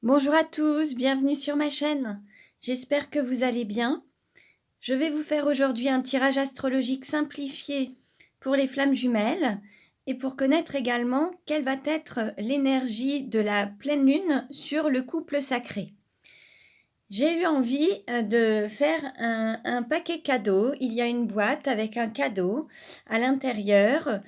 Bonjour à tous, bienvenue sur ma chaîne. J'espère que vous allez bien. Je vais vous faire aujourd'hui un tirage astrologique simplifié pour les flammes jumelles et pour connaître également quelle va être l'énergie de la pleine lune sur le couple sacré. J'ai eu envie de faire un paquet cadeau. Il y a une boîte avec un cadeau à l'intérieur.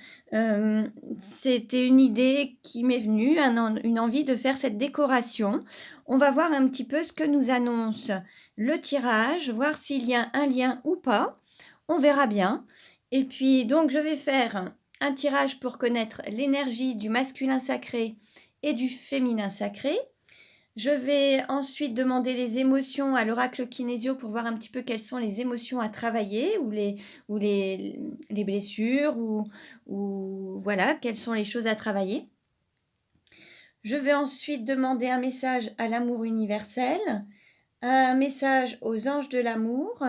C'était une idée qui m'est venue, une envie de faire cette décoration. On va voir un petit peu ce que nous annonce le tirage, voir s'il y a un lien ou pas. On verra bien. Et puis, donc, je vais faire un tirage pour connaître l'énergie du masculin sacré et du féminin sacré. Je vais ensuite demander les émotions à l'oracle kinésio pour voir un petit peu quelles sont les émotions à travailler ou les blessures ou voilà, quelles sont les choses à travailler. Je vais ensuite demander un message à l'amour universel, un message aux anges de l'amour.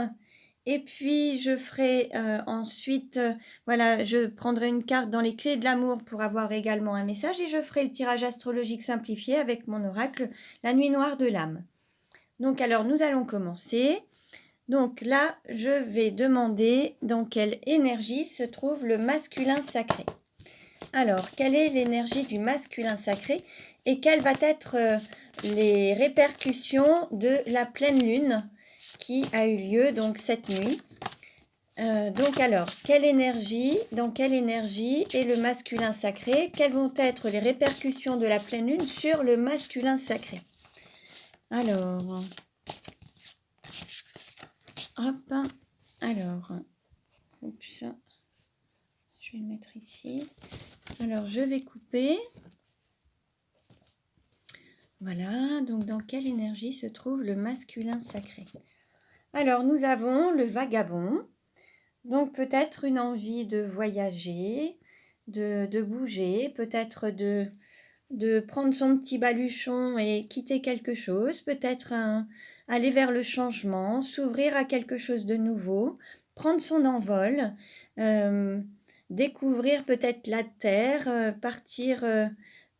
Et puis, je ferai ensuite, voilà, je prendrai une carte dans les clés de l'amour pour avoir également un message et je ferai le tirage astrologique simplifié avec mon oracle, la nuit noire de l'âme. Donc, alors, nous allons commencer. Donc là, je vais demander dans quelle énergie se trouve le masculin sacré. Alors, quelle est l'énergie du masculin sacré et quelles vont être les répercussions de la pleine lune qui a eu lieu donc cette nuit. Donc alors, dans quelle énergie est le masculin sacré? Quelles vont être les répercussions de la pleine lune sur le masculin sacré? Alors, hop, alors, oups, je vais le mettre ici. Alors, je vais couper. Voilà, donc dans quelle énergie se trouve le masculin sacré? Alors, nous avons le vagabond. Donc peut-être une envie de voyager, de bouger, peut-être de prendre son petit baluchon et quitter quelque chose, peut-être aller vers le changement, s'ouvrir à quelque chose de nouveau, prendre son envol, découvrir peut-être la terre, partir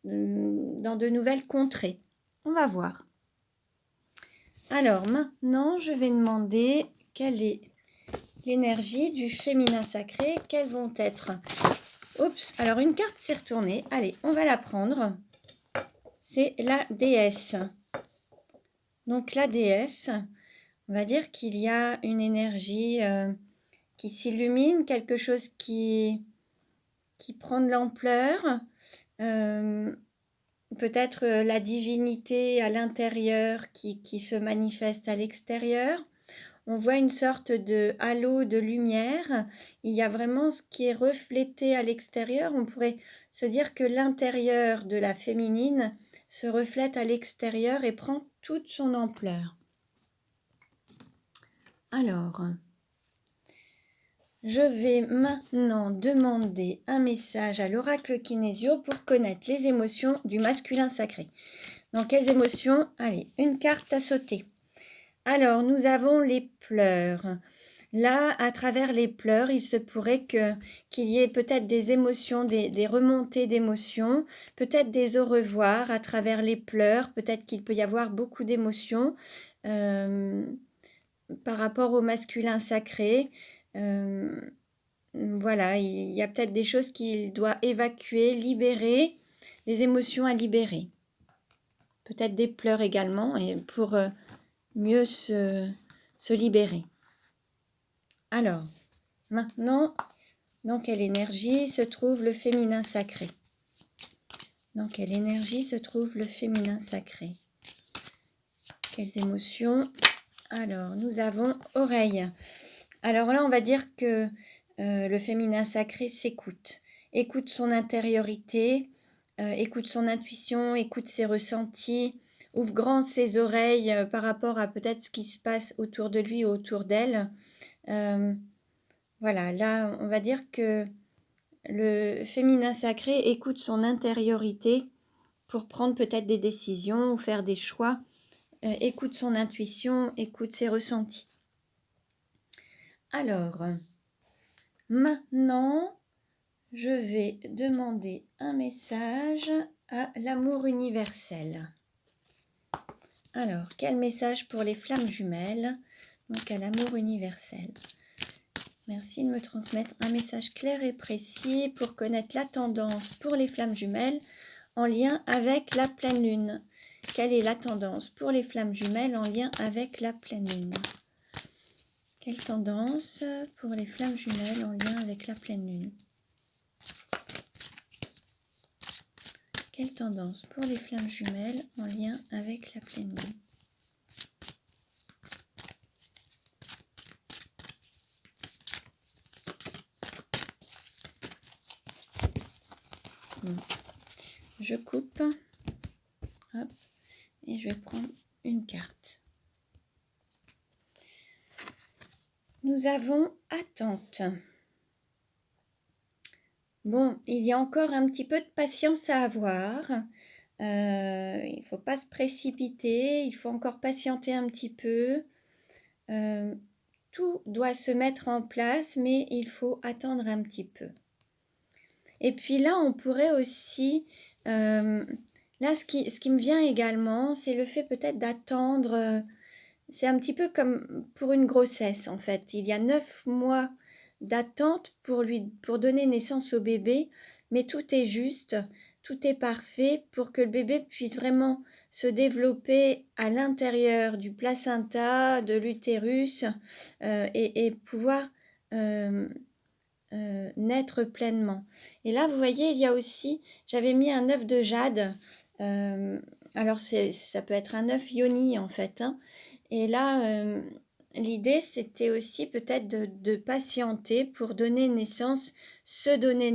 dans de nouvelles contrées. On va voir. Alors maintenant, je vais demander quelle est l'énergie du féminin sacré. Quelles vont être... Oups, alors une carte s'est retournée. Allez, on va la prendre. C'est la déesse. Donc la déesse, on va dire qu'il y a une énergie qui s'illumine, quelque chose qui prend de l'ampleur. Peut-être la divinité à l'intérieur qui se manifeste à l'extérieur. On voit une sorte de halo de lumière. Il y a vraiment ce qui est reflété à l'extérieur. On pourrait se dire que l'intérieur de la féminine se reflète à l'extérieur et prend toute son ampleur. Alors, je vais maintenant demander un message à l'oracle kinésio pour connaître les émotions du masculin sacré. Dans quelles émotions? Allez, une carte à sauter. Alors, nous avons les pleurs. Là, à travers les pleurs, il se pourrait qu'il y ait peut-être des émotions, des remontées d'émotions, peut-être des au revoir à travers les pleurs, peut-être qu'il peut y avoir beaucoup d'émotions par rapport au masculin sacré. Voilà, il y a peut-être des choses qu'il doit évacuer, libérer, des émotions à libérer. Peut-être des pleurs également, et pour mieux se libérer. Alors, maintenant, dans quelle énergie se trouve le féminin sacré? Dans quelle énergie se trouve le féminin sacré? Quelles émotions? Alors, nous avons oreille. Alors là, on va dire que le féminin sacré s'écoute. Écoute son intériorité, écoute son intuition, écoute ses ressentis, ouvre grand ses oreilles par rapport à peut-être ce qui se passe autour de lui ou autour d'elle. Voilà, là, on va dire que le féminin sacré écoute son intériorité pour prendre peut-être des décisions ou faire des choix. Écoute son intuition, écoute ses ressentis. Alors, maintenant, je vais demander un message à l'amour universel. Alors, quel message pour les flammes jumelles, donc à l'amour universel? Merci de me transmettre un message clair et précis pour connaître la tendance pour les flammes jumelles en lien avec la pleine lune. Quelle est la tendance pour les flammes jumelles en lien avec la pleine lune? Quelle tendance pour les flammes jumelles en lien avec la pleine lune? Quelle tendance pour les flammes jumelles en lien avec la pleine lune? Bon. Je coupe. Hop. Et je vais prendre une carte. Nous avons attente. Bon, il y a encore un petit peu de patience à avoir. Il ne faut pas se précipiter, il faut encore patienter un petit peu. Tout doit se mettre en place, mais il faut attendre un petit peu. Et puis là, on pourrait aussi... là, ce qui me vient également, c'est le fait peut-être d'attendre... c'est un petit peu comme pour une grossesse, en fait. Il y a 9 mois d'attente pour donner naissance au bébé, mais tout est juste, tout est parfait pour que le bébé puisse vraiment se développer à l'intérieur du placenta, de l'utérus, et pouvoir naître pleinement. Et là, vous voyez, il y a aussi, j'avais mis un œuf de jade. Alors, ça peut être un œuf yoni, en fait, hein. Et là, l'idée, c'était aussi peut-être de patienter pour donner naissance, donner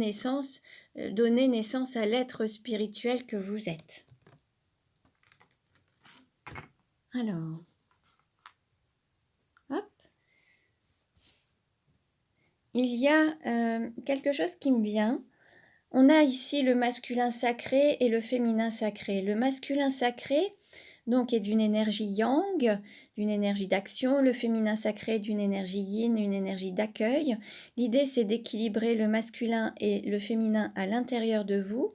naissance à l'être spirituel que vous êtes. Alors, hop. Il y a quelque chose qui me vient. On a ici le masculin sacré et le féminin sacré. Le masculin sacré, donc, est d'une énergie yang, d'une énergie d'action. Le féminin sacré d'une énergie yin, une énergie d'accueil. L'idée, c'est d'équilibrer le masculin et le féminin à l'intérieur de vous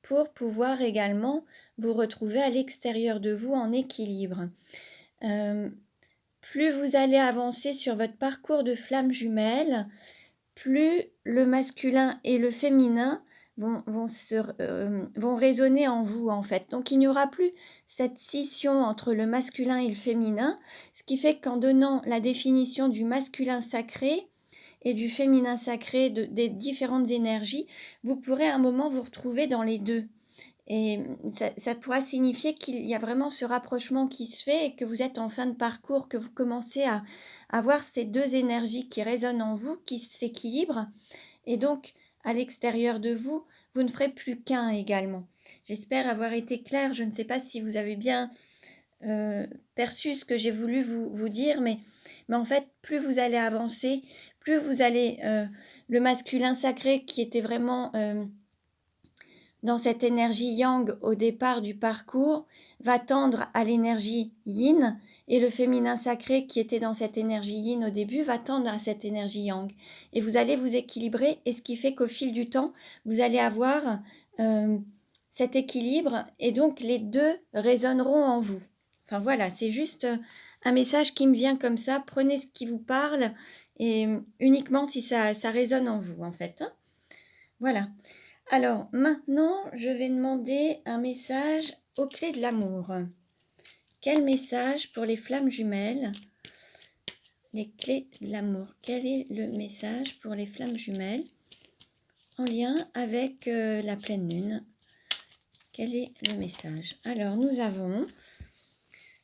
pour pouvoir également vous retrouver à l'extérieur de vous en équilibre. Plus vous allez avancer sur votre parcours de flamme jumelle, plus le masculin et le féminin vont résonner en vous, en fait. Donc, il n'y aura plus cette scission entre le masculin et le féminin, ce qui fait qu'en donnant la définition du masculin sacré et du féminin sacré, des différentes énergies, vous pourrez à un moment vous retrouver dans les deux. Et ça pourra signifier qu'il y a vraiment ce rapprochement qui se fait et que vous êtes en fin de parcours, que vous commencez à avoir ces deux énergies qui résonnent en vous, qui s'équilibrent. Et donc, à l'extérieur de vous, vous ne ferez plus qu'un également. J'espère avoir été claire. Je ne sais pas si vous avez bien perçu ce que j'ai voulu vous dire, mais en fait, plus vous allez avancer, plus vous allez... le masculin sacré qui était vraiment... dans cette énergie yang au départ du parcours, va tendre à l'énergie yin, et le féminin sacré qui était dans cette énergie yin au début va tendre à cette énergie yang. Et vous allez vous équilibrer, et ce qui fait qu'au fil du temps, vous allez avoir cet équilibre, et donc les deux résonneront en vous. Enfin voilà, c'est juste un message qui me vient comme ça. Prenez ce qui vous parle, et uniquement si ça résonne en vous, en fait. Hein. Voilà. Alors, maintenant, je vais demander un message aux clés de l'amour. Quel message pour les flammes jumelles? Les clés de l'amour. Quel est le message pour les flammes jumelles en lien avec la pleine lune? Quel est le message? Alors, nous avons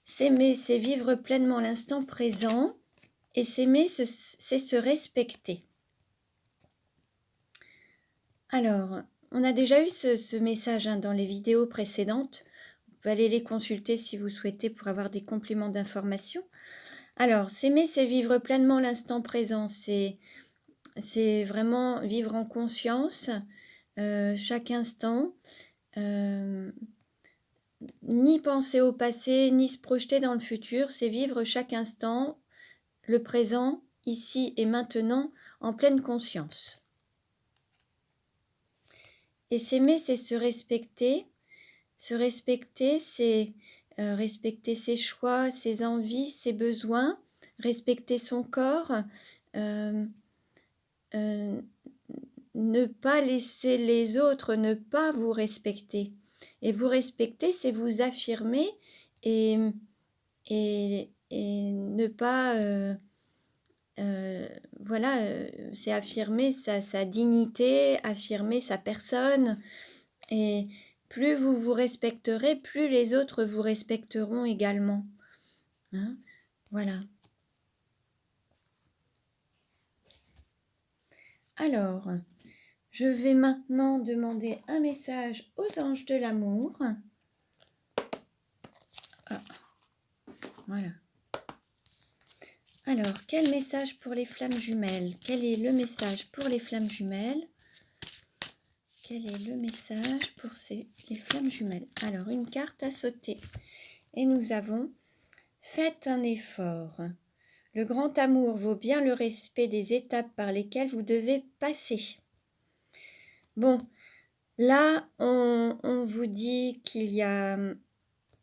s'aimer, c'est vivre pleinement l'instant présent, et s'aimer, c'est se respecter. Alors, on a déjà eu ce message dans les vidéos précédentes. Vous pouvez aller les consulter si vous souhaitez pour avoir des compléments d'information. Alors, s'aimer, c'est vivre pleinement l'instant présent. C'est vraiment vivre en conscience chaque instant. Ni penser au passé, ni se projeter dans le futur. C'est vivre chaque instant, le présent, ici et maintenant, en pleine conscience. Et s'aimer, c'est se respecter. Se respecter, c'est respecter ses choix, ses envies, ses besoins, respecter son corps, euh, euh, ne pas laisser les autres ne pas vous respecter. Et vous respecter, c'est vous affirmer et, et ne pas... voilà, c'est affirmer sa dignité, affirmer sa personne. Et plus vous vous respecterez, plus les autres vous respecteront également. Hein? Voilà. Alors, je vais maintenant demander un message aux anges de l'amour. Ah, voilà. Alors, quel message pour les flammes jumelles? Quel est le message pour les flammes jumelles? Quel est le message pour les flammes jumelles? Alors, une carte à sauter. Et nous avons « Faites un effort. Le grand amour vaut bien le respect des étapes par lesquelles vous devez passer. » Bon, là, on vous dit qu'il y a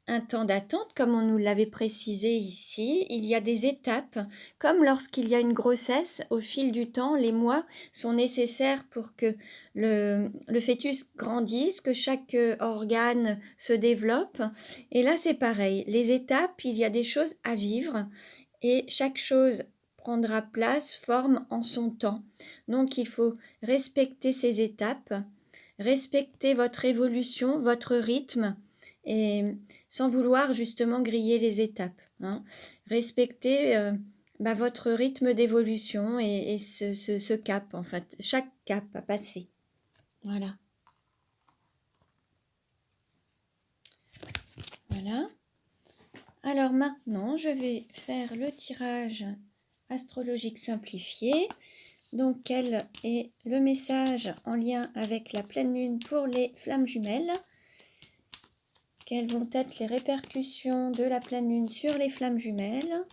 un temps d'attente, comme on nous l'avait précisé ici. Il y a des étapes, comme lorsqu'il y a une grossesse, au fil du temps, les mois sont nécessaires pour que le fœtus grandisse, que chaque organe se développe. Et là, c'est pareil. Les étapes, il y a des choses à vivre et chaque chose prendra place, forme en son temps. Donc, il faut respecter ces étapes, respecter votre évolution, votre rythme, et sans vouloir justement griller les étapes. Hein. Respectez votre rythme d'évolution et ce cap, en fait, chaque cap à passer. Voilà. Voilà. Alors maintenant, je vais faire le tirage astrologique simplifié. Donc, quel est le message en lien avec la pleine lune pour les flammes jumelles? Quelles vont être les répercussions de la pleine lune sur les flammes jumelles?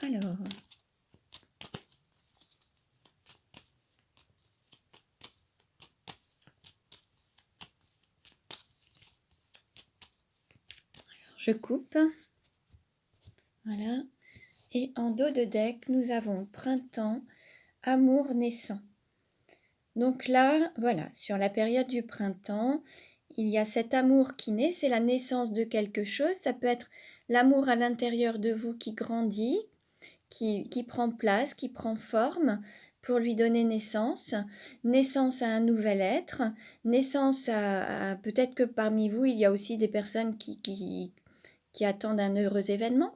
Alors, je coupe. Voilà. Et en dos de deck, nous avons printemps, amour naissant. Donc là, voilà, sur la période du printemps, il y a cet amour qui naît, c'est la naissance de quelque chose. Ça peut être l'amour à l'intérieur de vous qui grandit, qui prend place, qui prend forme pour lui donner naissance. Naissance à un nouvel être, naissance à peut-être que parmi vous, il y a aussi des personnes qui attendent un heureux événement.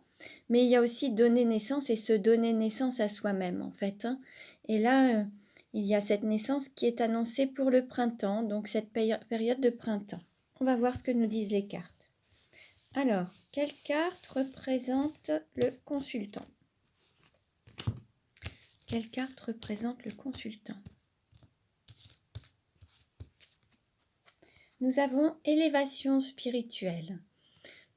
Mais il y a aussi donner naissance et se donner naissance à soi-même, en fait. Hein. Et là, il y a cette naissance qui est annoncée pour le printemps, donc cette période de printemps. On va voir ce que nous disent les cartes. Alors, quelle carte représente le consultant? Quelle carte représente le consultant? Nous avons élévation spirituelle.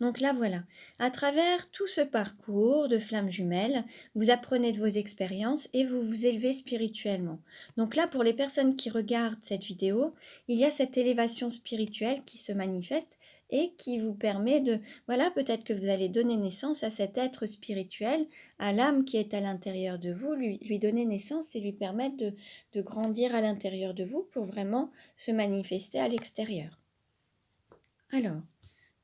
Donc là, voilà. À travers tout ce parcours de flammes jumelles, vous apprenez de vos expériences et vous vous élevez spirituellement. Donc là, pour les personnes qui regardent cette vidéo, il y a cette élévation spirituelle qui se manifeste et qui vous permet de... Voilà, peut-être que vous allez donner naissance à cet être spirituel, à l'âme qui est à l'intérieur de vous, lui donner naissance et lui permettre de grandir à l'intérieur de vous pour vraiment se manifester à l'extérieur. Alors,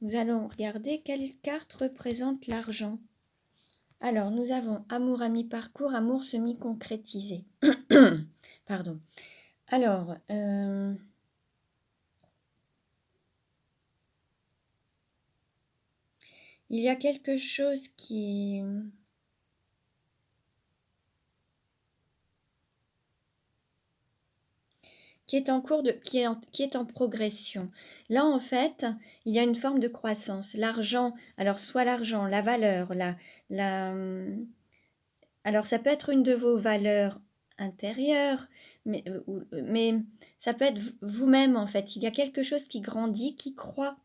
nous allons regarder quelle carte représente l'argent. Alors, nous avons amour à mi-parcours, amour semi-concrétisé. Pardon. Alors, il y a quelque chose qui est en cours qui est en progression. Là, en fait, il y a une forme de croissance. L'argent, alors soit l'argent, la valeur, alors ça peut être une de vos valeurs intérieures, mais ça peut être vous-même, en fait. Il y a quelque chose qui grandit, qui croît.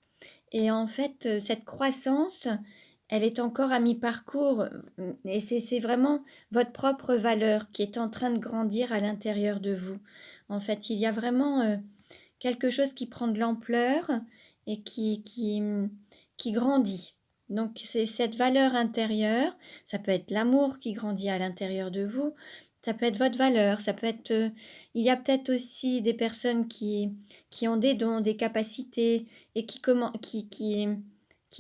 Et en fait, cette croissance, elle est encore à mi-parcours. Et c'est vraiment votre propre valeur qui est en train de grandir à l'intérieur de vous. En fait, il y a vraiment quelque chose qui prend de l'ampleur et qui grandit. Donc c'est cette valeur intérieure, ça peut être l'amour qui grandit à l'intérieur de vous, ça peut être votre valeur, ça peut être... il y a peut-être aussi des personnes qui ont des dons, des capacités et qui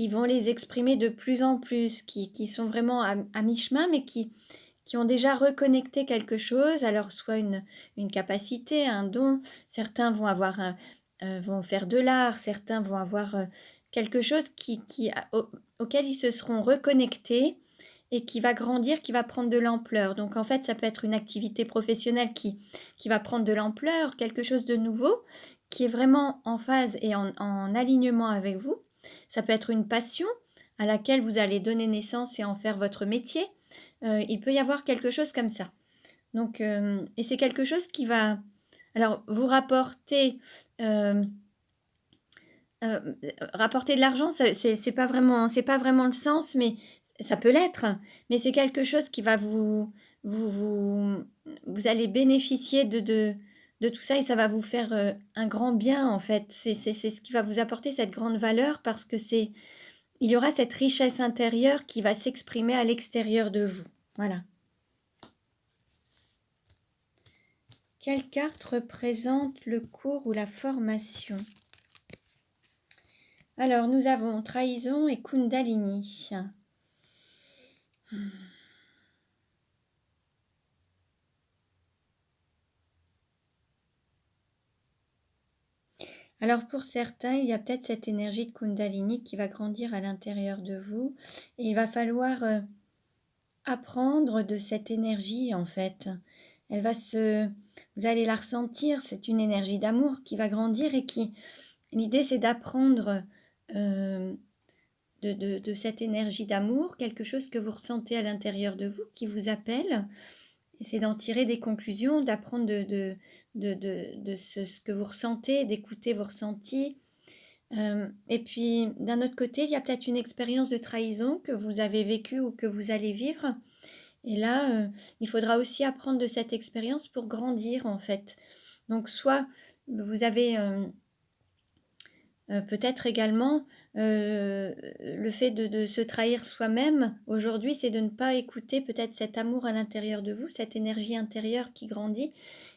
vont les exprimer de plus en plus, qui sont vraiment à mi-chemin, mais qui ont déjà reconnecté quelque chose, alors soit une capacité, un don, certains vont avoir vont faire de l'art, certains vont avoir quelque chose auquel ils se seront reconnectés et qui va grandir, qui va prendre de l'ampleur. Donc en fait, ça peut être une activité professionnelle qui va prendre de l'ampleur, quelque chose de nouveau, qui est vraiment en phase et en alignement avec vous. Ça peut être une passion à laquelle vous allez donner naissance et en faire votre métier. Il peut y avoir quelque chose comme ça. Donc, et c'est quelque chose qui va alors vous rapporter rapporter de l'argent, c'est pas vraiment le sens, mais ça peut l'être. Mais c'est quelque chose qui va vous, vous, vous allez bénéficier de tout ça et ça va vous faire un grand bien en fait. C'est ce qui va vous apporter cette grande valeur parce que il y aura cette richesse intérieure qui va s'exprimer à l'extérieur de vous. Voilà. Quelle carte représente le cours ou la formation? Alors, nous avons trahison et Kundalini. Alors, pour certains, il y a peut-être cette énergie de Kundalini qui va grandir à l'intérieur de vous. Et il va falloir apprendre de cette énergie, en fait. Vous allez la ressentir, c'est une énergie d'amour qui va grandir et l'idée, c'est d'apprendre de cette énergie d'amour, quelque chose que vous ressentez à l'intérieur de vous, qui vous appelle. Et c'est d'en tirer des conclusions, d'apprendre de ce que vous ressentez, d'écouter vos ressentis. Et puis, d'un autre côté, il y a peut-être une expérience de trahison que vous avez vécue ou que vous allez vivre. Et là, il faudra aussi apprendre de cette expérience pour grandir, en fait. Donc, soit vous avez peut-être également le fait de se trahir soi-même. Aujourd'hui, c'est de ne pas écouter peut-être cet amour à l'intérieur de vous, cette énergie intérieure qui grandit.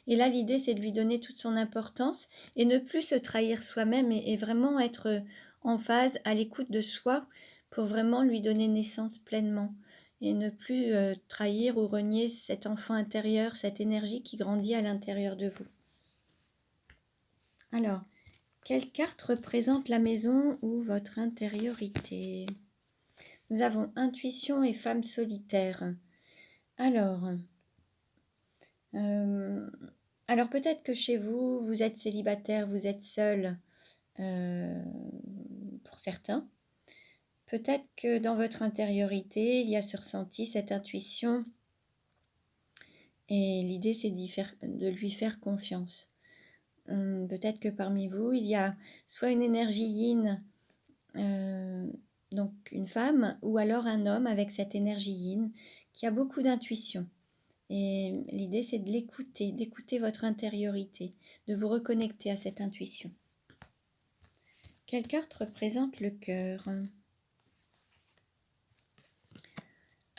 Et là, l'idée, c'est de lui donner toute son importance et ne plus se trahir soi-même et vraiment être en phase, à l'écoute de soi pour vraiment lui donner naissance pleinement. Et ne plus trahir ou renier cet enfant intérieur, cette énergie qui grandit à l'intérieur de vous. Alors, quelle carte représente la maison ou votre intériorité? Nous avons intuition et femme solitaire. Alors peut-être que chez vous, vous êtes célibataire, vous êtes seul pour certains. Peut-être que dans votre intériorité, il y a ce ressenti, cette intuition. Et l'idée, c'est de lui faire confiance. Peut-être que parmi vous, il y a soit une énergie yin, donc une femme, ou alors un homme avec cette énergie yin qui a beaucoup d'intuition. Et l'idée, c'est de l'écouter, d'écouter votre intériorité, de vous reconnecter à cette intuition. Quelle carte représente le cœur?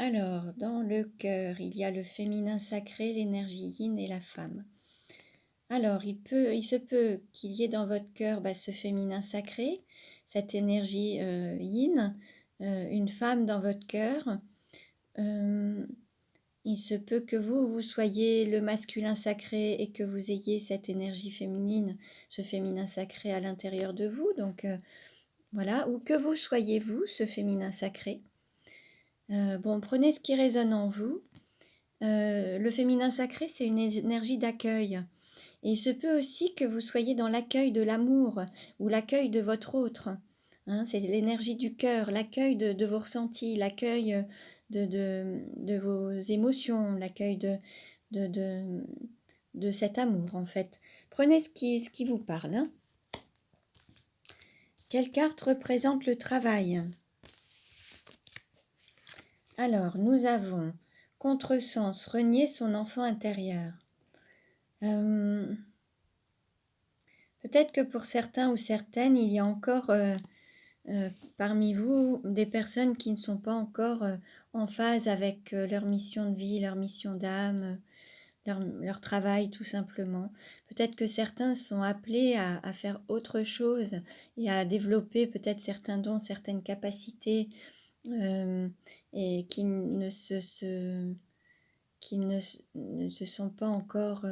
Alors, dans le cœur, il y a le féminin sacré, l'énergie yin et la femme. Alors, il se peut qu'il y ait dans votre cœur ce féminin sacré, cette énergie yin, une femme dans votre cœur. Il se peut que vous soyez le masculin sacré et que vous ayez cette énergie féminine, ce féminin sacré à l'intérieur de vous. Donc, voilà, ou que vous soyez vous, ce féminin sacré. Prenez ce qui résonne en vous. Le féminin sacré, c'est une énergie d'accueil. Et il se peut aussi que vous soyez dans l'accueil de l'amour ou l'accueil de votre autre. C'est l'énergie du cœur, l'accueil de vos ressentis, l'accueil de vos émotions, l'accueil de cet amour en fait. Prenez ce qui vous parle. Quelle carte représente le travail? Alors, nous avons contresens, renier son enfant intérieur. Peut-être que pour certains ou certaines, il y a encore parmi vous des personnes qui ne sont pas encore en phase avec leur mission de vie, leur mission d'âme, leur travail tout simplement. Peut-être que certains sont appelés à faire autre chose et à développer peut-être certains dons, certaines capacités euh, et qui ne se sont pas encore,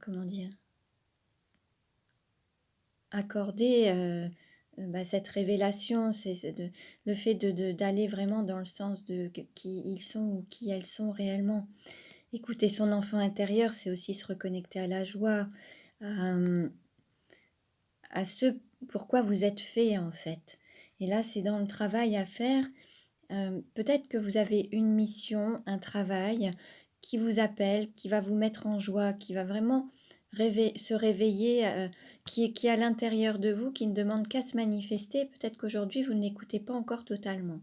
comment dire, accordés cette révélation, le fait d'aller vraiment dans le sens de qui ils sont ou qui elles sont réellement. Écouter son enfant intérieur, c'est aussi se reconnecter à la joie, à, à ce pourquoi vous êtes fait en fait. Et là, c'est dans le travail à faire. Peut-être que vous avez une mission, un travail qui vous appelle, qui va vous mettre en joie, qui va vraiment se réveiller, qui est à l'intérieur de vous, qui ne demande qu'à se manifester. Peut-être qu'aujourd'hui, vous ne l'écoutez pas encore totalement.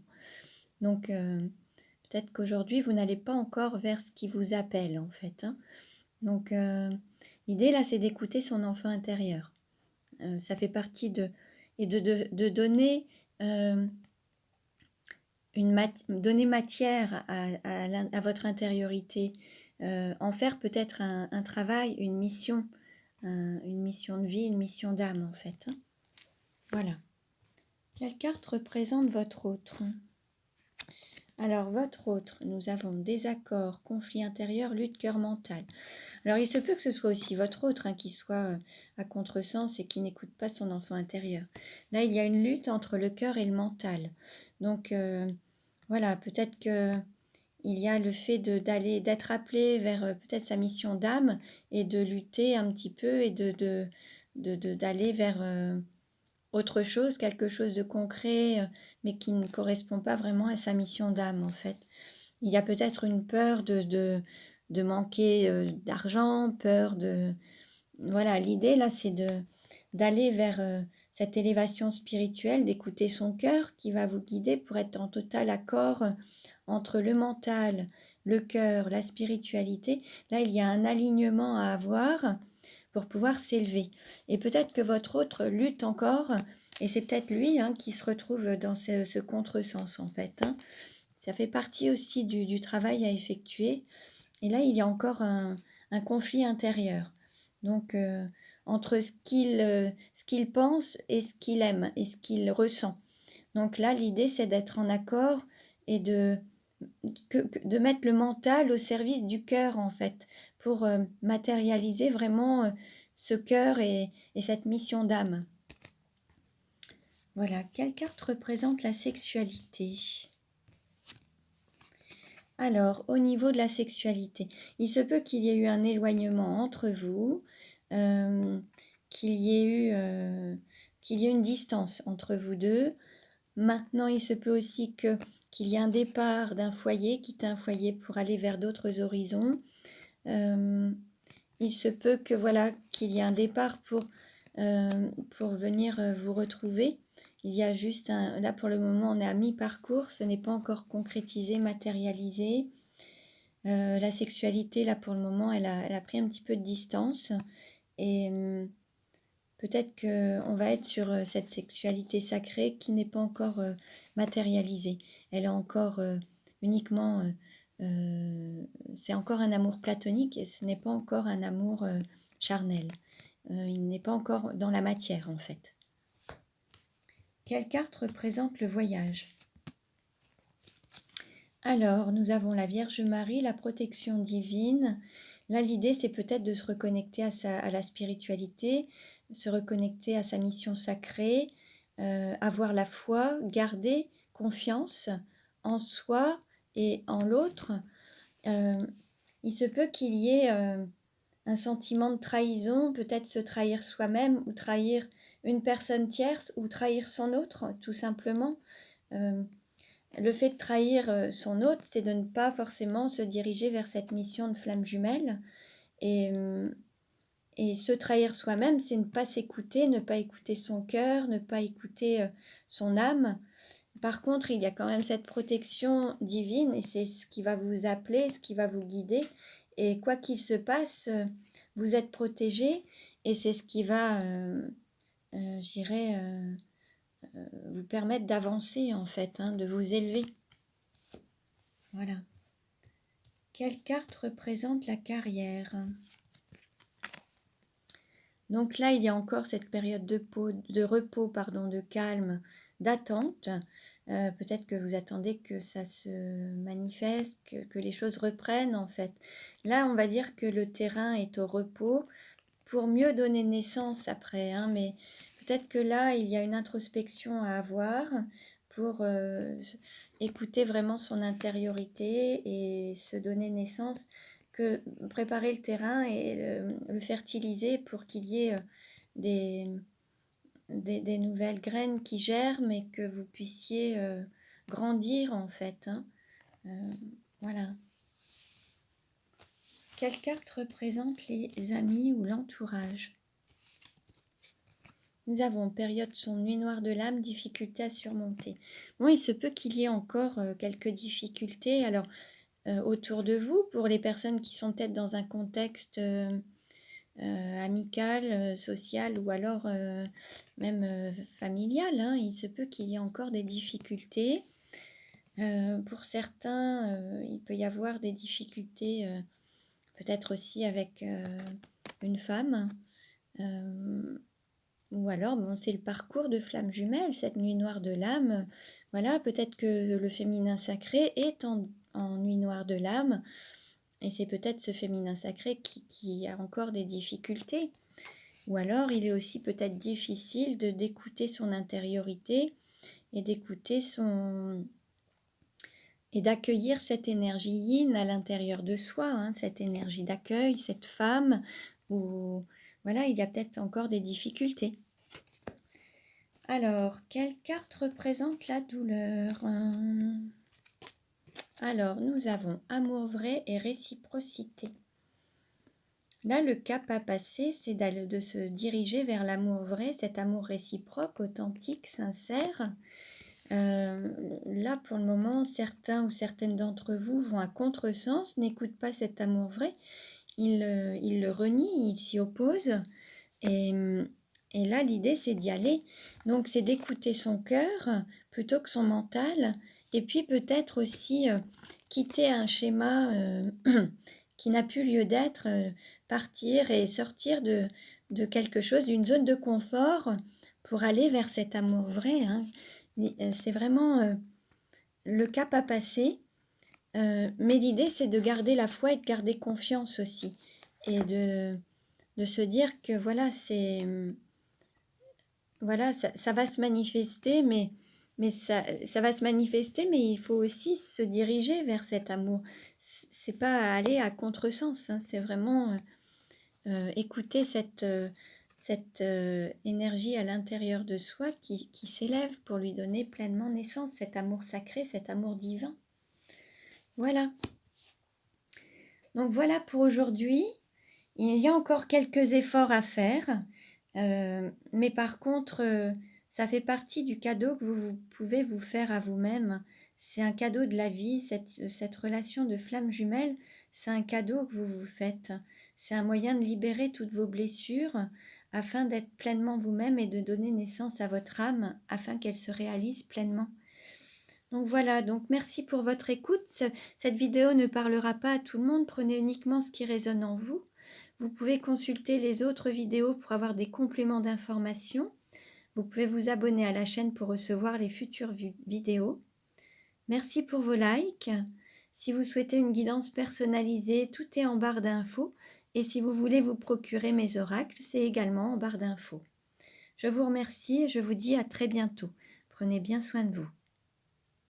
Donc, peut-être qu'aujourd'hui, vous n'allez pas encore vers ce qui vous appelle, en fait. Hein. Donc, l'idée, là, c'est d'écouter son enfant intérieur. Ça fait partie et de donner... donner matière à votre intériorité, en faire peut-être un travail, une mission de vie, une mission d'âme en fait. Hein. Voilà. Quelle carte représente votre autre? Alors, votre autre, nous avons désaccord, conflit intérieur, lutte cœur mental. Alors, il se peut que ce soit aussi votre autre qui soit à contresens et qui n'écoute pas son enfant intérieur. Là, il y a une lutte entre le cœur et le mental. Donc, voilà, peut-être que il y a le fait d'être appelé vers peut-être sa mission d'âme et de lutter un petit peu et d'aller vers autre chose, quelque chose de concret, mais qui ne correspond pas vraiment à sa mission d'âme en fait. Il y a peut-être une peur de manquer d'argent, peur de... Voilà, l'idée là, c'est d'aller vers cette élévation spirituelle, d'écouter son cœur qui va vous guider pour être en total accord entre le mental, le cœur, la spiritualité. Là, il y a un alignement à avoir pour pouvoir s'élever. Et peut-être que votre autre lutte encore, et c'est peut-être lui qui se retrouve dans ce contresens en fait. Hein. Ça fait partie aussi du travail à effectuer. Et là, il y a encore un conflit intérieur. Donc, entre ce qu'il pense et ce qu'il aime et ce qu'il ressent. Donc là, l'idée, c'est d'être en accord et de mettre le mental au service du cœur, en fait, pour matérialiser vraiment ce cœur et cette mission d'âme. Voilà, quelle carte représente la sexualité? Alors, au niveau de la sexualité, il se peut qu'il y ait eu un éloignement entre vous, qu'il y ait une distance entre vous deux. Maintenant, il se peut aussi qu'il y ait un départ d'un foyer, quitter un foyer pour aller vers d'autres horizons. Il se peut que voilà qu'il y ait un départ pour venir vous retrouver. Il y a juste là pour le moment on est à mi-parcours, ce n'est pas encore concrétisé, matérialisé. La sexualité là pour le moment elle a pris un petit peu de distance et peut-être qu'on va être sur cette sexualité sacrée qui n'est pas encore matérialisée. Elle est encore uniquement... c'est encore un amour platonique et ce n'est pas encore un amour charnel. Il n'est pas encore dans la matière en fait. Quelle carte représente le voyage? Alors, nous avons la Vierge Marie, la protection divine. Là, l'idée, c'est peut-être de se reconnecter à la spiritualité, se reconnecter à sa mission sacrée, avoir la foi, garder confiance en soi et en l'autre. Il se peut qu'il y ait un sentiment de trahison, peut-être se trahir soi-même ou trahir une personne tierce ou trahir son autre, tout simplement. Le fait de trahir son autre, c'est de ne pas forcément se diriger vers cette mission de flamme jumelle. Et se trahir soi-même, c'est ne pas s'écouter, ne pas écouter son cœur, ne pas écouter son âme. Par contre, il y a quand même cette protection divine et c'est ce qui va vous appeler, ce qui va vous guider. Et quoi qu'il se passe, vous êtes protégé et c'est ce qui va, je dirais, vous permettre d'avancer en fait, hein, de vous élever. Voilà. Quelle carte représente la carrière? Donc là, il y a encore cette période de repos, pardon, de calme, d'attente. Peut-être que vous attendez que ça se manifeste, que les choses reprennent en fait. Là, on va dire que le terrain est au repos pour mieux donner naissance après, hein, mais peut-être que là, il y a une introspection à avoir pour écouter vraiment son intériorité et se donner naissance, que préparer le terrain et le fertiliser pour qu'il y ait des, des nouvelles graines qui germent et que vous puissiez grandir en fait, hein. Voilà. Quelle carte représente les amis ou l'entourage? Nous avons période sombre, nuit noire de l'âme, difficulté à surmonter. Bon, il se peut qu'il y ait encore quelques difficultés. Alors, autour de vous, pour les personnes qui sont peut-être dans un contexte amical, social ou alors même familial, hein, il se peut qu'il y ait encore des difficultés. Pour certains, il peut y avoir des difficultés peut-être aussi avec une femme. Ou alors, bon, c'est le parcours de flamme jumelle, cette nuit noire de l'âme. Voilà, peut-être que le féminin sacré est en nuit noire de l'âme, et c'est peut-être ce féminin sacré qui a encore des difficultés. Ou alors, il est aussi peut-être difficile d'écouter son intériorité et d'écouter son... et d'accueillir cette énergie yin à l'intérieur de soi, hein, cette énergie d'accueil, cette femme, où voilà, il y a peut-être encore des difficultés. Alors, quelle carte représente la douleur? Alors, nous avons amour vrai et réciprocité. Là, le cap à passer, c'est de se diriger vers l'amour vrai, cet amour réciproque, authentique, sincère. Là, pour le moment, certains ou certaines d'entre vous vont à contresens, n'écoutent pas cet amour vrai, ils le renient, ils s'y opposent. Et là, l'idée, c'est d'y aller. Donc, c'est d'écouter son cœur plutôt que son mental. Et puis, peut-être aussi quitter un schéma qui n'a plus lieu d'être, partir et sortir de quelque chose, d'une zone de confort pour aller vers cet amour vrai, hein. C'est vraiment le cap à passer. Mais l'idée, c'est de garder la foi et de garder confiance aussi. Et de se dire que voilà, c'est... Voilà, ça va se manifester, mais ça va se manifester, mais il faut aussi se diriger vers cet amour. C'est pas aller à contresens, hein, c'est vraiment écouter cette énergie à l'intérieur de soi qui s'élève pour lui donner pleinement naissance, cet amour sacré, cet amour divin. Voilà. Donc voilà pour aujourd'hui. Il y a encore quelques efforts à faire, mais par contre, ça fait partie du cadeau que vous pouvez vous faire à vous-même. C'est un cadeau de la vie, cette relation de flamme jumelle, c'est un cadeau que vous vous faites. C'est un moyen de libérer toutes vos blessures afin d'être pleinement vous-même et de donner naissance à votre âme afin qu'elle se réalise pleinement. Donc voilà, donc merci pour votre écoute. Cette vidéo ne parlera pas à tout le monde, prenez uniquement ce qui résonne en vous. Vous pouvez consulter les autres vidéos pour avoir des compléments d'informations. Vous pouvez vous abonner à la chaîne pour recevoir les futures vidéos. Merci pour vos likes. Si vous souhaitez une guidance personnalisée, tout est en barre d'infos. Et si vous voulez vous procurer mes oracles, c'est également en barre d'infos. Je vous remercie et je vous dis à très bientôt. Prenez bien soin de vous.